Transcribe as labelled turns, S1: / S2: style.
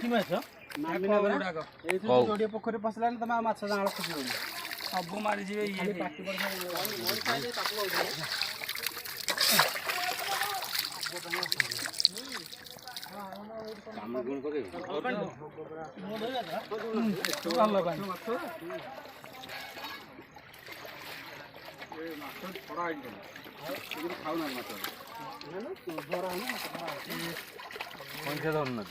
S1: कि माछ नालिना गुड़ाक ए जोडी पोखरी पसलान तमा माछ जाळ खसि सब मारि जिवे ये पाटी पर मोर खाइले ताकू काम गुण करे मो धइला तो ভাল पानी माछ ए माछ थोड़ा आइ गेल खाऊ ना माछ ना ना धरा है ना कौन से धरना